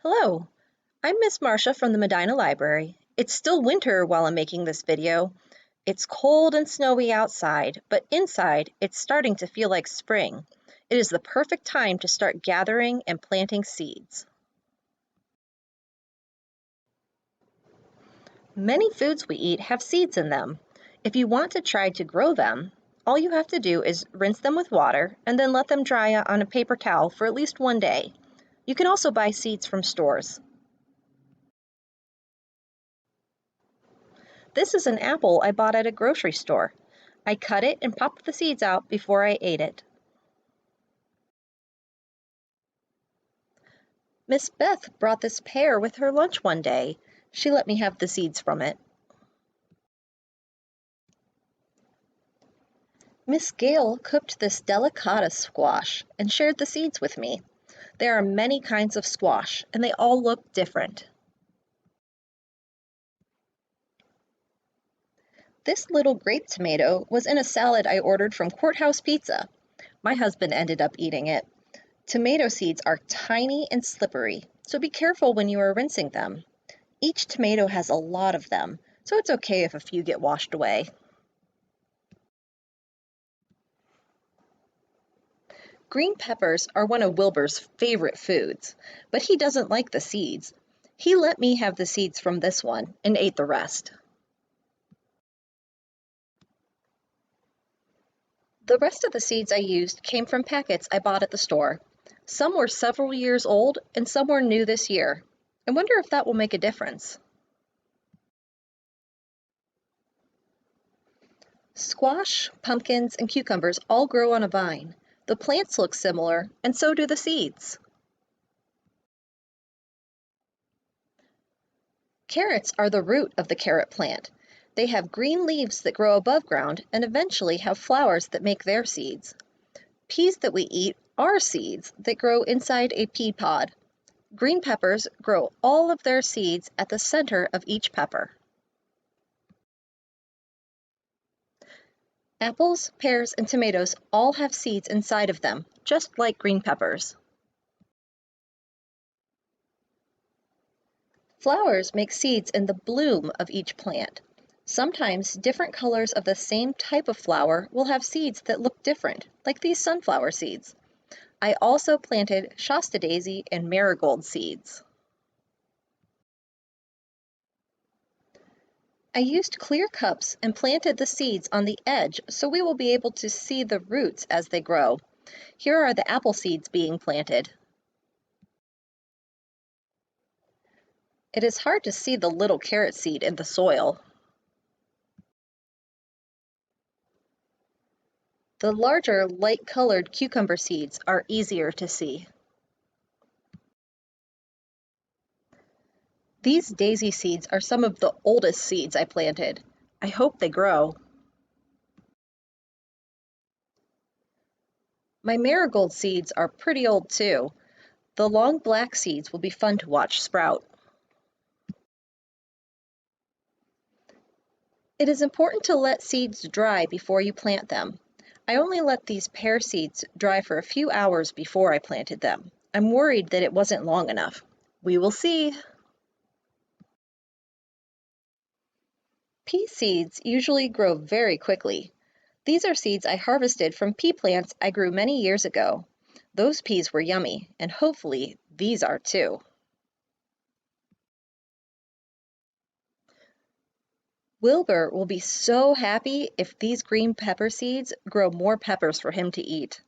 Hello, I'm Miss Marcia from the Medina Library. It's still winter while I'm making this video. It's cold and snowy outside, but inside it's starting to feel like spring. It is the perfect time to start gathering and planting seeds. Many foods we eat have seeds in them. If you want to try to grow them, all you have to do is rinse them with water and then let them dry on a paper towel for at least one day. You can also buy seeds from stores. This is an apple I bought at a grocery store. I cut it and popped the seeds out before I ate it. Miss Beth brought this pear with her lunch one day. She let me have the seeds from it. Miss Gale cooked this delicata squash and shared the seeds with me. There are many kinds of squash, and they all look different. This little grape tomato was in a salad I ordered from Courthouse Pizza. My husband ended up eating it. Tomato seeds are tiny and slippery, so be careful when you are rinsing them. Each tomato has a lot of them, so it's okay if a few get washed away. Green peppers are one of Wilbur's favorite foods, but he doesn't like the seeds. He let me have the seeds from this one and ate the rest. The rest of the seeds I used came from packets I bought at the store. Some were several years old and some were new this year. I wonder if that will make a difference. Squash, pumpkins, and cucumbers all grow on a vine. The plants look similar, and so do the seeds. Carrots are the root of the carrot plant. They have green leaves that grow above ground and eventually have flowers that make their seeds. Peas that we eat are seeds that grow inside a pea pod. Green peppers grow all of their seeds at the center of each pepper. Apples, pears, and tomatoes all have seeds inside of them, just like green peppers. Flowers make seeds in the bloom of each plant. Sometimes different colors of the same type of flower will have seeds that look different, like these sunflower seeds. I also planted Shasta daisy and marigold seeds. I used clear cups and planted the seeds on the edge so we will be able to see the roots as they grow. Here are the apple seeds being planted. It is hard to see the little carrot seed in the soil. The larger, light-colored cucumber seeds are easier to see. These daisy seeds are some of the oldest seeds I planted. I hope they grow. My marigold seeds are pretty old too. The long black seeds will be fun to watch sprout. It is important to let seeds dry before you plant them. I only let these pear seeds dry for a few hours before I planted them. I'm worried that it wasn't long enough. We will see. Pea seeds usually grow very quickly. These are seeds I harvested from pea plants I grew many years ago. Those peas were yummy, and hopefully these are too. Wilbur will be so happy if these green pepper seeds grow more peppers for him to eat.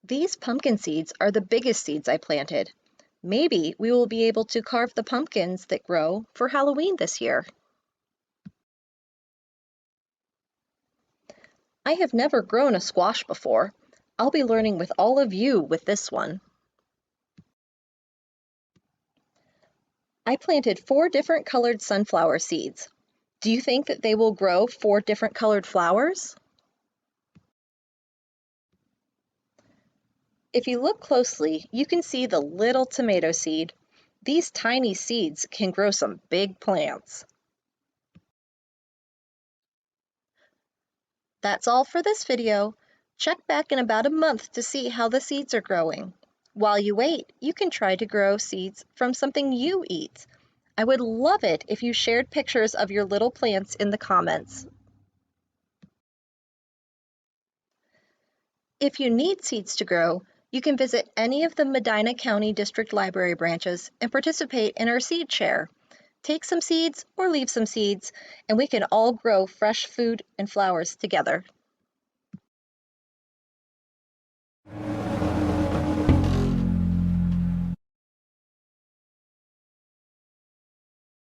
These pumpkin seeds are the biggest seeds I planted. Maybe we will be able to carve the pumpkins that grow for Halloween this year. I have never grown a squash before. I'll be learning with all of you with this one. I planted 4 different colored sunflower seeds. Do you think that they will grow 4 different colored flowers? If you look closely, you can see the little tomato seed. These tiny seeds can grow some big plants. That's all for this video. Check back in about a month to see how the seeds are growing. While you wait, you can try to grow seeds from something you eat. I would love it if you shared pictures of your little plants in the comments. If you need seeds to grow, you can visit any of the Medina County District Library branches and participate in our seed share. Take some seeds or leave some seeds, and we can all grow fresh food and flowers together.